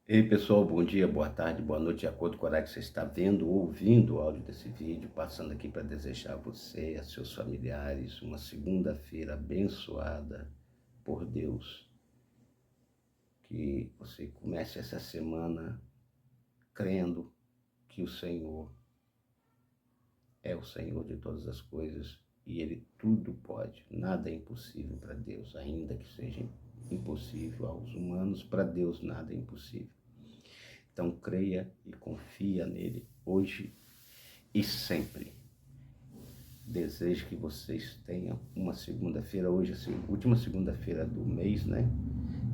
Ei pessoal, bom dia, boa tarde, boa noite, de acordo com o horário que você está vendo ou ouvindo o áudio desse vídeo, passando aqui para desejar a você e a seus familiares uma segunda-feira abençoada por Deus. Que você comece essa semana crendo que o Senhor é o Senhor de todas as coisas e Ele tudo pode, nada é impossível para Deus, ainda que seja impossível aos humanos, para Deus nada é impossível. Então creia e confia nele hoje e sempre. Desejo que vocês tenham uma segunda-feira, hoje é a última segunda-feira do mês, né?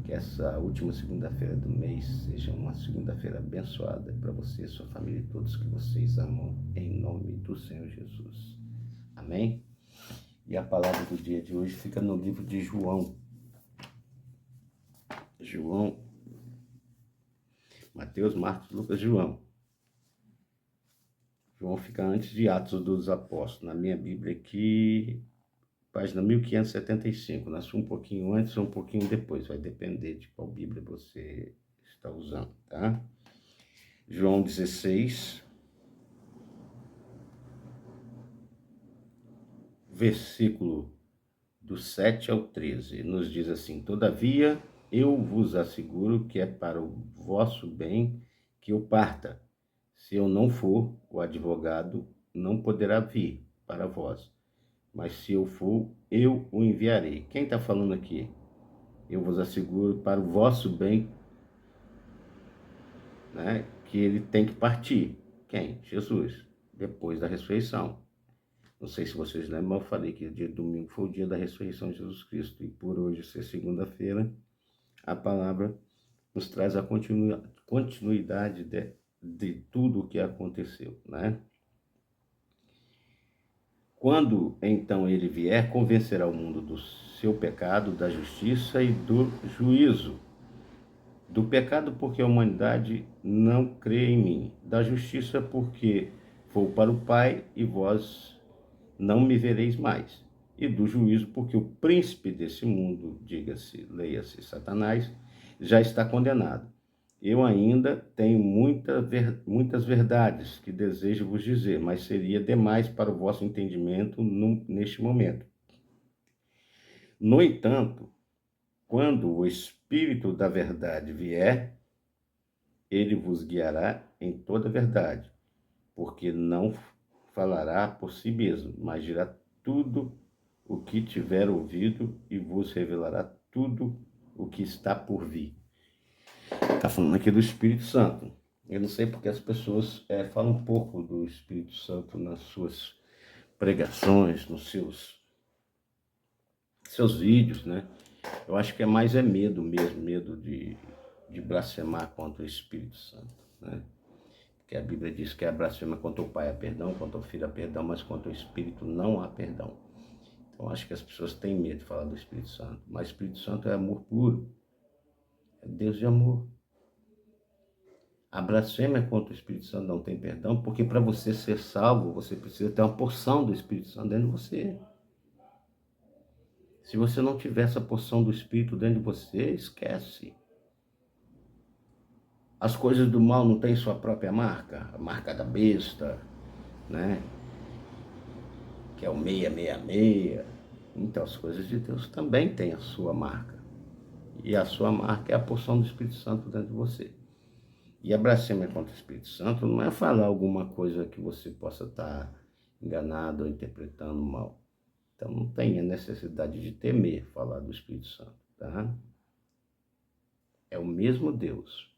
Que essa última segunda-feira do mês seja uma segunda-feira abençoada para você, sua família e todos que vocês amam, em nome do Senhor Jesus. Amém? E a palavra do dia de hoje fica no livro de João. João, Mateus, Marcos, Lucas, João. João fica antes de Atos dos Apóstolos. Na minha Bíblia aqui, página 1575. Nasceu um pouquinho antes ou um pouquinho depois. Vai depender de qual Bíblia você está usando, tá? João 16, versículo do 7 ao 13. Nos diz assim: Todavia, eu vos asseguro que é para o vosso bem que eu parta. Se eu não for, o advogado não poderá vir para vós. Mas se eu for, eu o enviarei. Quem está falando aqui? Eu vos asseguro para o vosso bem, né, que ele tem que partir. Quem? Jesus, depois da ressurreição. Não sei se vocês lembram, eu falei que o dia de domingo foi o dia da ressurreição de Jesus Cristo. E por hoje ser segunda-feira, a palavra nos traz a continuidade de tudo o que aconteceu, né? Quando então ele vier, convencerá o mundo do seu pecado, da justiça e do juízo. Do pecado, porque a humanidade não crê em mim. Da justiça, porque vou para o Pai e vós não me vereis mais. E do juízo, porque o príncipe desse mundo, diga-se, leia-se Satanás, já está condenado. Eu ainda tenho muitas verdades que desejo vos dizer, mas seria demais para o vosso entendimento neste momento. No entanto, quando o Espírito da verdade vier, ele vos guiará em toda a verdade, porque não falará por si mesmo, mas dirá tudo o que tiver ouvido e vos revelará tudo o que está por vir. Está falando aqui do Espírito Santo. Eu não sei porque as pessoas falam um pouco do Espírito Santo nas suas pregações, nos seus vídeos, né? Eu acho que é mais medo mesmo, medo de blasfemar contra o Espírito Santo, né? Porque a Bíblia diz que a blasfema contra o Pai há perdão, contra o Filho há perdão, mas contra o Espírito não há perdão. Então acho que as pessoas têm medo de falar do Espírito Santo, mas o Espírito Santo é amor puro, é Deus de amor. A blasfêmia contra o Espírito Santo não tem perdão, porque para você ser salvo, você precisa ter uma porção do Espírito Santo dentro de você. Se você não tiver essa porção do Espírito dentro de você, esquece. As coisas do mal não têm sua própria marca, a marca da besta, né? Que é o 666. Então as coisas de Deus também têm a sua marca. E a sua marca é a porção do Espírito Santo dentro de você. E a blasfêmia contra o Espírito Santo não é falar alguma coisa que você possa estar enganado ou interpretando mal. Então não tem a necessidade de temer falar do Espírito Santo, tá? É o mesmo Deus,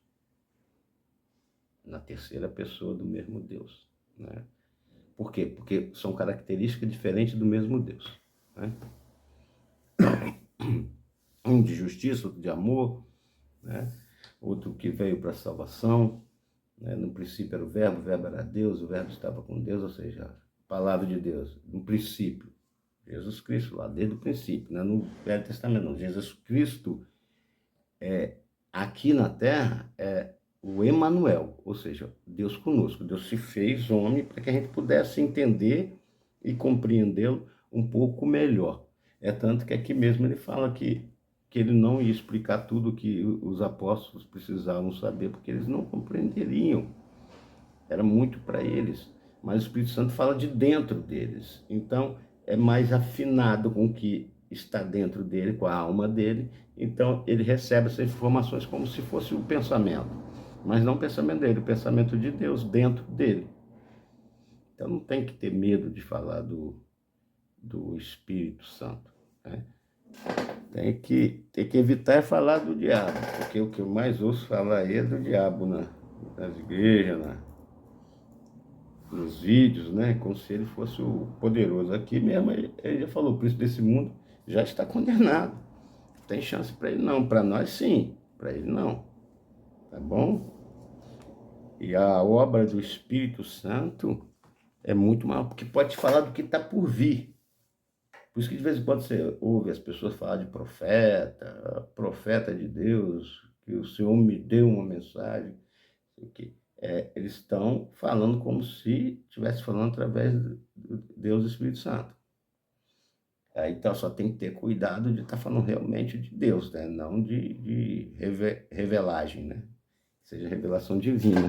na terceira pessoa do mesmo Deus, né? Por quê? Porque são características diferentes do mesmo Deus, né? Um de justiça, outro de amor, né? Outro que veio para a salvação, né? No princípio era o verbo era Deus, o verbo estava com Deus, ou seja, a palavra de Deus, no princípio. Jesus Cristo lá, desde o princípio, né? No Velho Testamento, não. Jesus Cristo, aqui na Terra, é o Emanuel, ou seja, Deus conosco. Deus se fez homem para que a gente pudesse entender e compreendê-lo um pouco melhor. É tanto que aqui mesmo ele fala que que ele não ia explicar tudo que os apóstolos precisavam saber, porque eles não compreenderiam. Era muito para eles. Mas o Espírito Santo fala de dentro deles. Então, é mais afinado com o que está dentro dele, com a alma dele. Então, ele recebe essas informações como se fosse o pensamento. Mas não o pensamento dele, o pensamento de Deus dentro dele. Então, não tem que ter medo de falar do Espírito Santo, né? Tem que evitar falar do diabo, porque o que eu mais ouço falar aí é do diabo nas igrejas, nos vídeos, né? Como se ele fosse o poderoso. Aqui mesmo ele já falou, o príncipe desse mundo já está condenado. Não tem chance para ele não, para nós sim, para ele não. Tá bom? E a obra do Espírito Santo é muito maior, porque pode falar do que está por vir. Por isso que de vez em quando você ouve as pessoas falar de profeta de Deus, que o Senhor me deu uma mensagem, que eles estão falando como se estivesse falando através do Deus Espírito Santo. Aí, então só tem que ter cuidado de estar falando realmente de Deus, né? Não de revelagem, né? Seja revelação divina,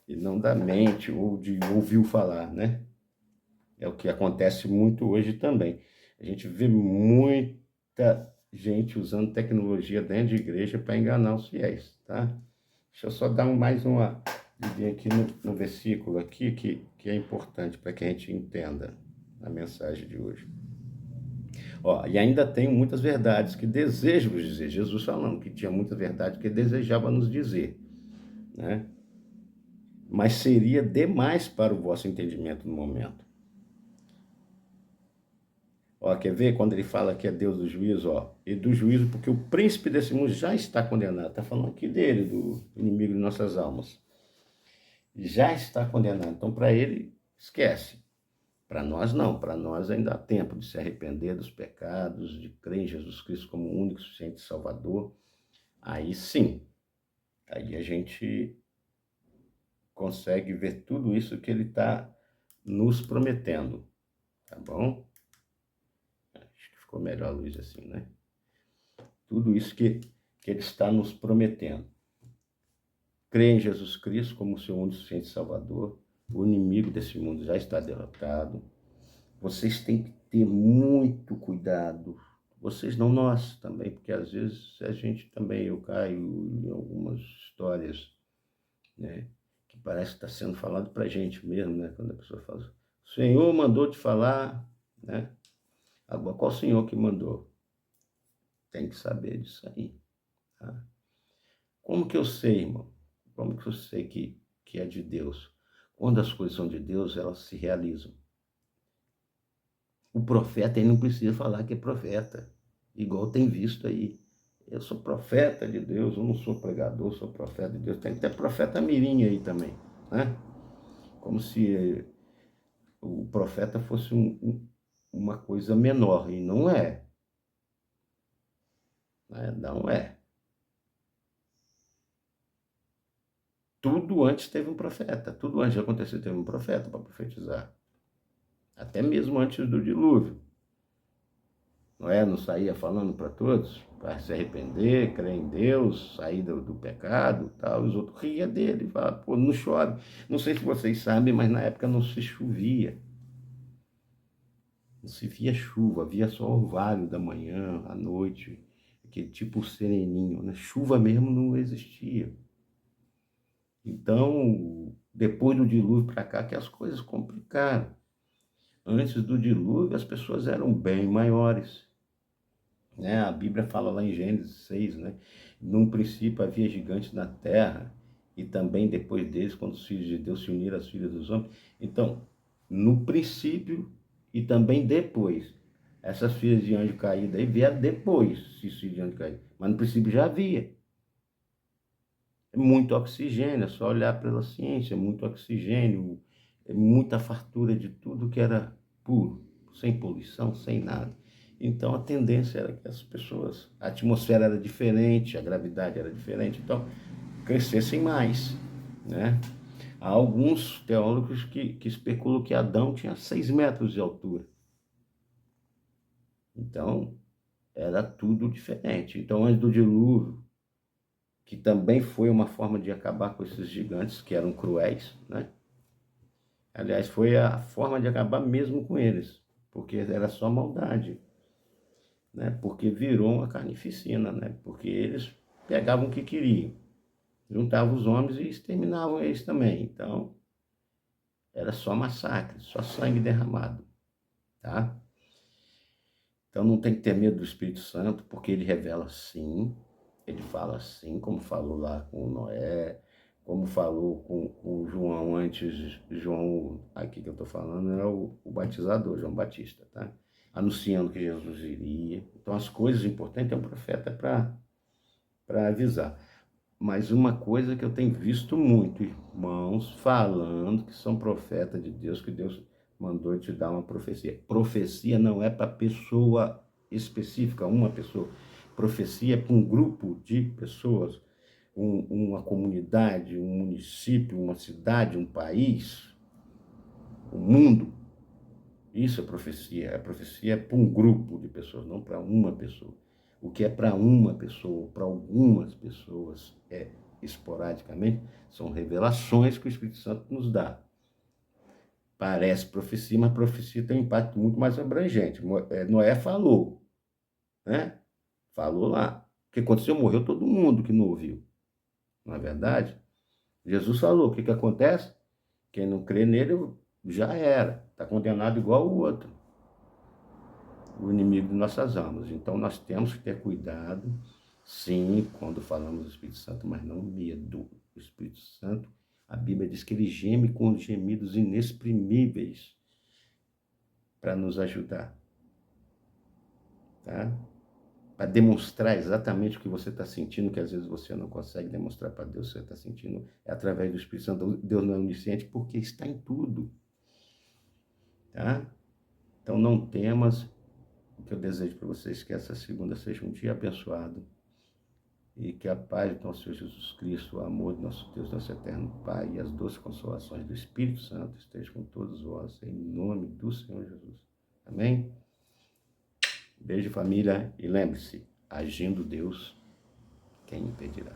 e não da mente ou de ouvir falar, né? É o que acontece muito hoje também. A gente vê muita gente usando tecnologia dentro de igreja para enganar os fiéis, tá? Deixa eu só dar mais uma lidinha aqui no versículo aqui, que é importante para que a gente entenda a mensagem de hoje. Ó, e ainda tenho muitas verdades que desejo vos dizer. Jesus falando que tinha muita verdade que ele desejava nos dizer, né? Mas seria demais para o vosso entendimento no momento. Ó, quer ver quando ele fala que é Deus do juízo, ó, e do juízo porque o príncipe desse mundo já está condenado. Está falando aqui dele, do inimigo de nossas almas. Já está condenado. Então, para ele, esquece. Para nós, não. Para nós ainda há tempo de se arrepender dos pecados, de crer em Jesus Cristo como o único suficiente Salvador. Aí sim, aí a gente consegue ver tudo isso que ele está nos prometendo. Tá bom? Acho que ficou melhor a luz assim, né? Tudo isso que ele está nos prometendo. Crer em Jesus Cristo como o seu único suficiente Salvador. O inimigo desse mundo já está derrotado. Vocês têm que ter muito cuidado. Vocês não, nós também, porque às vezes a gente também, eu caio em algumas histórias, né, que parece que está sendo falado para a gente mesmo, né? Quando a pessoa fala, o Senhor mandou te falar, né? Agora, qual o Senhor que mandou? Tem que saber disso aí, tá? Como que eu sei, irmão? Como que eu sei que é de Deus? Quando as coisas são de Deus, elas se realizam. O profeta, ele não precisa falar que é profeta, igual tem visto aí. Eu sou profeta de Deus, eu não sou pregador, sou profeta de Deus. Tem que ter profeta mirim aí também, né? Como se o profeta fosse uma coisa menor, e não é. Né? Não é. Tudo antes teve um profeta, tudo antes de acontecer teve um profeta para profetizar. Até mesmo antes do dilúvio. Noé não saía falando para todos, para se arrepender, crer em Deus, sair do pecado, tal. Os outros riam dele, falavam, pô, não chove. Não sei se vocês sabem, mas na época não se chovia. Não se via chuva, via só orvalho da manhã, à noite, aquele tipo sereninho, né? Chuva mesmo não existia. Então, depois do dilúvio para cá, que as coisas complicaram. Antes do dilúvio, as pessoas eram bem maiores. Né? A Bíblia fala lá em Gênesis 6, né? Num princípio havia gigantes na terra, e também depois deles, quando os filhos de Deus se uniram às filhas dos homens. Então, no princípio e também depois, essas filhas de anjo caído aí vieram depois, esses filhos de anjo caído. Mas no princípio já havia. É muito oxigênio, é só olhar pela ciência, é muito oxigênio, é muita fartura de tudo que era puro, sem poluição, sem nada. Então a tendência era que as pessoas, a atmosfera era diferente, a gravidade era diferente, então crescessem mais, né? Há alguns teólogos que especulam que Adão tinha 6 metros de altura. Então, era tudo diferente. Então, antes do dilúvio, que também foi uma forma de acabar com esses gigantes que eram cruéis, né? Aliás, foi a forma de acabar mesmo com eles, porque era só maldade, né? Porque virou uma carnificina, né? Porque eles pegavam o que queriam, juntavam os homens e exterminavam eles também. Então, era só massacre, só sangue derramado, tá? Então não tem que ter medo do Espírito Santo, porque ele revela sim, ele fala sim, como falou lá com Noé, como falou com João antes, João, aqui que eu estou falando, é o batizador, João Batista, tá? Anunciando que Jesus iria. Então as coisas importantes é o profeta para avisar. Mas uma coisa que eu tenho visto muito, irmãos, falando que são profetas de Deus, que Deus mandou te dar uma profecia. Profecia não é para pessoa específica, uma pessoa. Profecia é para um grupo de pessoas, uma comunidade, um município, uma cidade, um país, um mundo. Isso é profecia. A profecia é para um grupo de pessoas, não para uma pessoa. O que é para uma pessoa, para algumas pessoas, é esporadicamente, são revelações que o Espírito Santo nos dá. Parece profecia, mas profecia tem um impacto muito mais abrangente. Noé falou, né? Falou lá. O que aconteceu? Morreu todo mundo que não ouviu. Não é verdade? Jesus falou. O que acontece? Quem não crê nele já era. Está condenado igual o outro. O inimigo de nossas almas. Então nós temos que ter cuidado, sim, quando falamos do Espírito Santo, mas não medo. O Espírito Santo, a Bíblia diz que ele geme com gemidos inexprimíveis para nos ajudar, tá? Para demonstrar exatamente o que você está sentindo, que às vezes você não consegue demonstrar para Deus, você está sentindo, é através do Espírito Santo. Deus não é onisciente porque está em tudo, tá? Então não temas. O que eu desejo para vocês é que essa segunda seja um dia abençoado e que a paz do nosso Senhor Jesus Cristo, o amor do nosso Deus, nosso eterno Pai e as doces consolações do Espírito Santo estejam com todos vós, em nome do Senhor Jesus. Amém? Beijo, família, e lembre-se, agindo Deus, quem impedirá?